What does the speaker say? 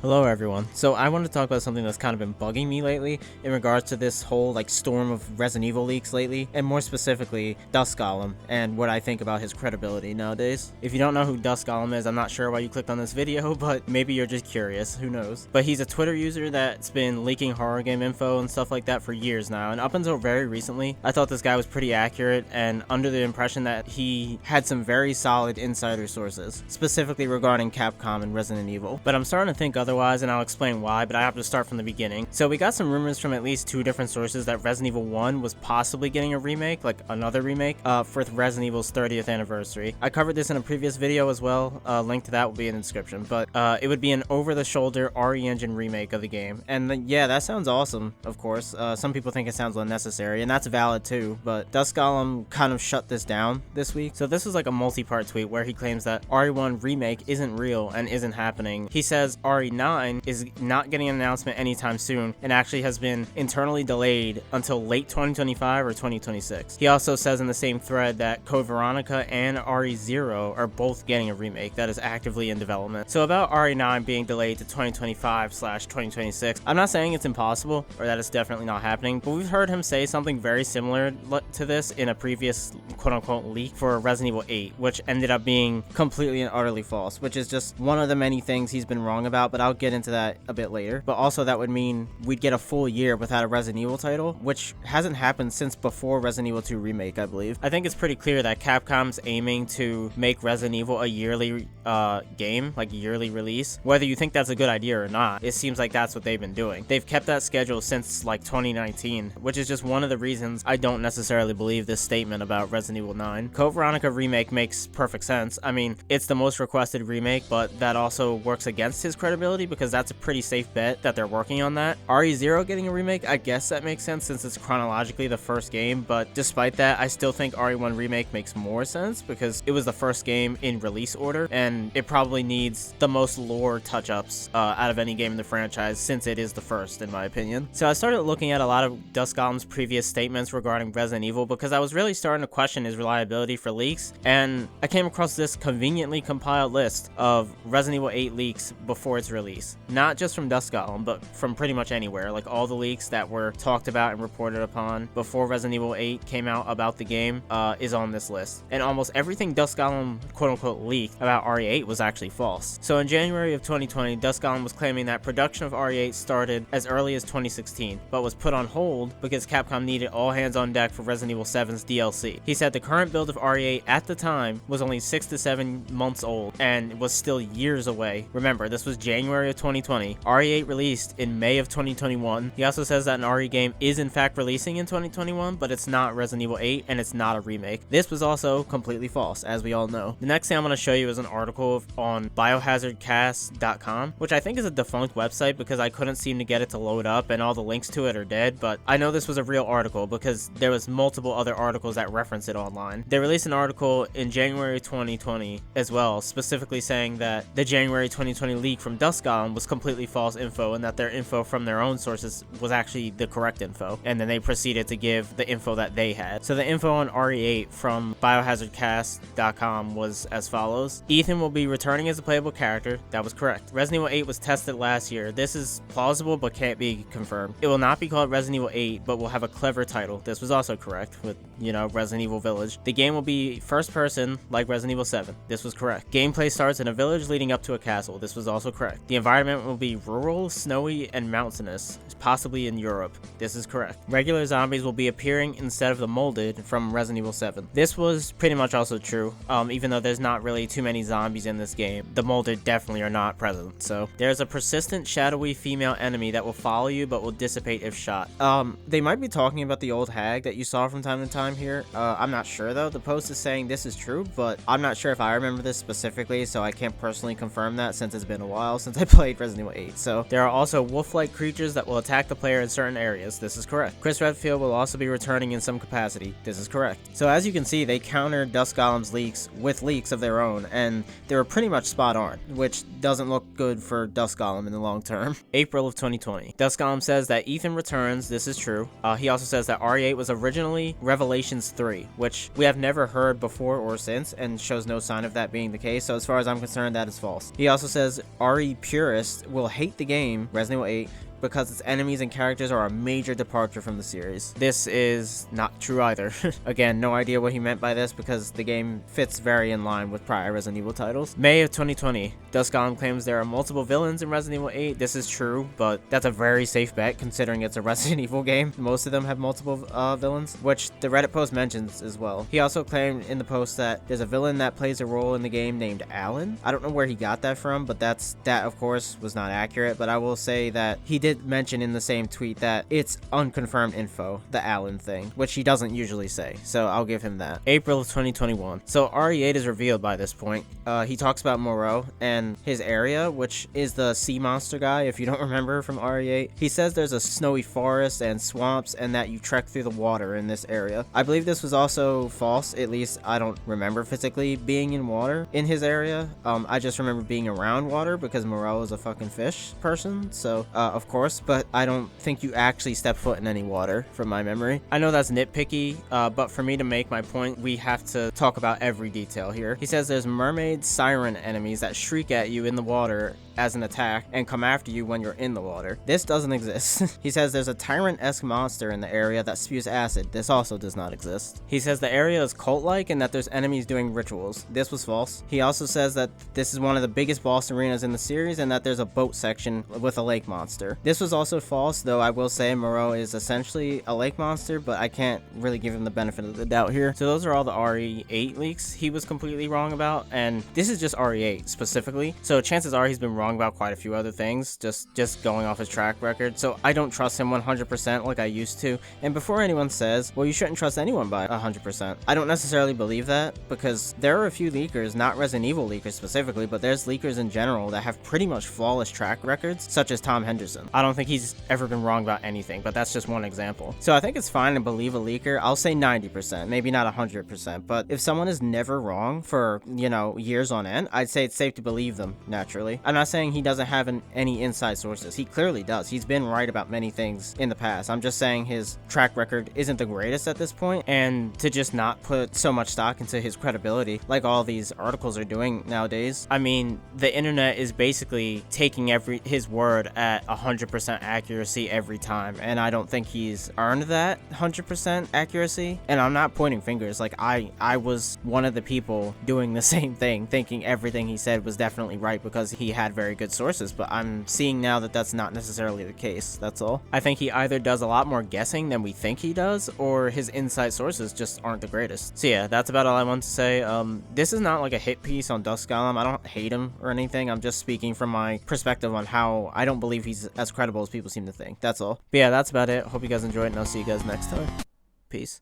Hello everyone. So I want to talk about something that's kind of been bugging me lately in regards to this whole storm of Resident Evil leaks lately, and more specifically Dusk Golem and what I think about his credibility nowadays. If you don't know who Dusk Golem is, I'm not sure why you clicked on this video, but maybe you're just curious, who knows. But he's a Twitter user that's been leaking horror game info and stuff like that for years now, and up until very recently, I thought this guy was pretty accurate and under the impression that he had some very solid insider sources, specifically regarding Capcom and Resident Evil. But I'm starting to think otherwise, and I'll explain why, but I have to start from the beginning. So we got some rumors from at least two different sources that Resident Evil 1 was possibly getting a remake, like another remake, for Resident Evil's 30th anniversary. I covered this in a previous video as well, link to that will be in the description, but it would be an over-the-shoulder RE Engine remake of the game. And yeah, that sounds awesome, of course. Some people think it sounds unnecessary, and that's valid too, but Dusk Golem kind of shut this down this week. So this is like a multi-part tweet where he claims that RE1 remake isn't real and isn't happening. He says RE9 is not getting an announcement anytime soon and actually has been internally delayed until late 2025 or 2026. He also says in the same thread that Code Veronica and RE0 are both getting a remake that is actively in development. So about RE9 being delayed to 2025/2026, I'm not saying it's impossible or that it's definitely not happening, but we've heard him say something very similar to this in a previous quote-unquote leak for Resident Evil 8, which ended up being completely and utterly false, which is just one of the many things he's been wrong about, but I'll get into that a bit later. But also that would mean we'd get a full year without a Resident Evil title, which hasn't happened since before Resident Evil 2 Remake, I believe. I think it's pretty clear that Capcom's aiming to make Resident Evil a yearly game, like a yearly release. Whether you think that's a good idea or not, it seems like that's what they've been doing. They've kept that schedule since like 2019, which is just one of the reasons I don't necessarily believe this statement about Resident Evil 9. Code Veronica Remake makes perfect sense. I mean, it's the most requested remake, but that also works against his credibility because that's a pretty safe bet that they're working on that. RE0 getting a remake, I guess that makes sense since it's chronologically the first game, but despite that, I still think RE1 Remake makes more sense because it was the first game in release order, and it probably needs the most lore touch-ups out of any game in the franchise since it is the first, in my opinion. So I started looking at a lot of Dusk Golem's previous statements regarding Resident Evil because I was really starting to question his reliability for leaks, and I came across this conveniently compiled list of Resident Evil 8 leaks before its release. Not just from Dusk Golem, but from pretty much anywhere. Like all the leaks that were talked about and reported upon before Resident Evil 8 came out about the game is on this list. And almost everything Dusk Golem quote-unquote leaked about RE8 was actually false. So in January of 2020, Dusk Golem was claiming that production of RE8 started as early as 2016, but was put on hold because Capcom needed all hands on deck for Resident Evil 7's DLC. He said the current build of RE8 at the time was only 6 to 7 months old and was still years away. Remember, this was January of 2020. RE8 released in May of 2021. He also says that an RE game is in fact releasing in 2021, but it's not Resident Evil 8 and it's not a remake. This was also completely false, as we all know. The next thing I'm going to show you is an article on biohazardcast.com, which I think is a defunct website because I couldn't seem to get it to load up and all the links to it are dead, but I know this was a real article because there was multiple other articles that reference it online. They released an article in January 2020 as well, specifically saying that the January 2020 leak from Dusk Golem was completely false info and that their info from their own sources was actually the correct info, and then they proceeded to give the info that they had. So the info on RE8 from biohazardcast.com was as follows. Ethan will be returning as a playable character. That was correct. Resident Evil 8 was tested last year. This is plausible but can't be confirmed. It will not be called Resident Evil 8 but will have a clever title. This was also correct with, Resident Evil Village. The game will be first person like Resident Evil 7. This was correct. Gameplay starts in a village leading up to a castle. This was also correct. The environment will be rural, snowy, and mountainous, possibly in Europe. This is correct. Regular zombies will be appearing instead of the molded from Resident Evil 7. This was pretty much also true, even though there's not really too many zombies in this game. The molded definitely are not present. So there's a persistent shadowy female enemy that will follow you but will dissipate if shot. They might be talking about the old hag that you saw from time to time here. I'm not sure though. The post is saying this is true, but I'm not sure if I remember this specifically, so I can't personally confirm that since it's been a while since I played Resident Evil 8. So there are also wolf-like creatures that will attack the player in certain areas. This is correct. Chris Redfield will also be returning in some capacity. This is correct. So as you can see, they countered Dusk Golem's leaks with leaks of their own, and they were pretty much spot on, which doesn't look good for Dusk Golem in the long term. April of 2020. Dusk Golem says that Ethan returns. This is true. He also says that RE8 was originally Revelations 3, which we have never heard before or since, and shows no sign of that being the case, so as far as I'm concerned, that is false. He also says RE purists will hate the game, Resident Evil 8, because its enemies and characters are a major departure from the series. This is not true either. Again, no idea what he meant by this because the game fits very in line with prior Resident Evil titles. May of 2020, Dusk Golem claims there are multiple villains in Resident Evil 8. This is true, but that's a very safe bet considering it's a Resident Evil game. Most of them have multiple villains, which the Reddit post mentions as well. He also claimed in the post that there's a villain that plays a role in the game named Alan. I don't know where he got that from, but that of course was not accurate, but I will say that he did mention in the same tweet that it's unconfirmed info, the Alan thing, which he doesn't usually say, so I'll give him that. April of 2021. So RE8 is revealed by this point. He talks about Moreau and his area, which is the sea monster guy, if you don't remember from RE8. He says there's a snowy forest and swamps and that you trek through the water in this area. I believe this was also false, at least I don't remember physically being in water in his area. I just remember being around water because Moreau is a fucking fish person, so of course, but I don't think you actually step foot in any water from my memory. I know that's nitpicky, but for me to make my point, we have to talk about every detail here. He says there's mermaid siren enemies that shriek at you in the water as an attack and come after you when you're in the water. This doesn't exist. He says there's a tyrant-esque monster in the area that spews acid. This also does not exist. He says the area is cult-like and that there's enemies doing rituals. This was false. He also says that this is one of the biggest boss arenas in the series and that there's a boat section with a lake monster. This was also false, though I will say Moreau is essentially a lake monster, but I can't really give him the benefit of the doubt here. So those are all the RE8 leaks he was completely wrong about, and this is just RE8 specifically, so chances are he's been wrong about quite a few other things, just going off his track record, so I don't trust him 100% like I used to. And before anyone says, well, you shouldn't trust anyone by 100%, I don't necessarily believe that, because there are a few leakers, not Resident Evil leakers specifically, but there's leakers in general that have pretty much flawless track records, such as Tom Henderson. I don't think he's ever been wrong about anything, but that's just one example. So I think it's fine to believe a leaker. I'll say 90%, maybe not 100%, but if someone is never wrong for, you know, years on end, I'd say it's safe to believe them, naturally. I'm not saying he doesn't have any inside sources. He clearly does. He's been right about many things in the past. I'm just saying his track record isn't the greatest at this point, and to just not put so much stock into his credibility like all these articles are doing nowadays. I mean, the internet is basically taking his word at 100% accuracy every time, and I don't think he's earned that 100% accuracy. And I'm not pointing fingers. Like I was one of the people doing the same thing, thinking everything he said was definitely right because he had very good sources, but I'm seeing now that that's not necessarily the case. That's all. I think he either does a lot more guessing than we think he does, or his inside sources just aren't the greatest. So yeah, that's about all I want to say. This is not like a hit piece on Dusk Golem. I don't hate him or anything. I'm just speaking from my perspective on how I don't believe he's as credible as people seem to think. That's all. But yeah, that's about it. Hope you guys enjoyed, and I'll see you guys next time. Peace.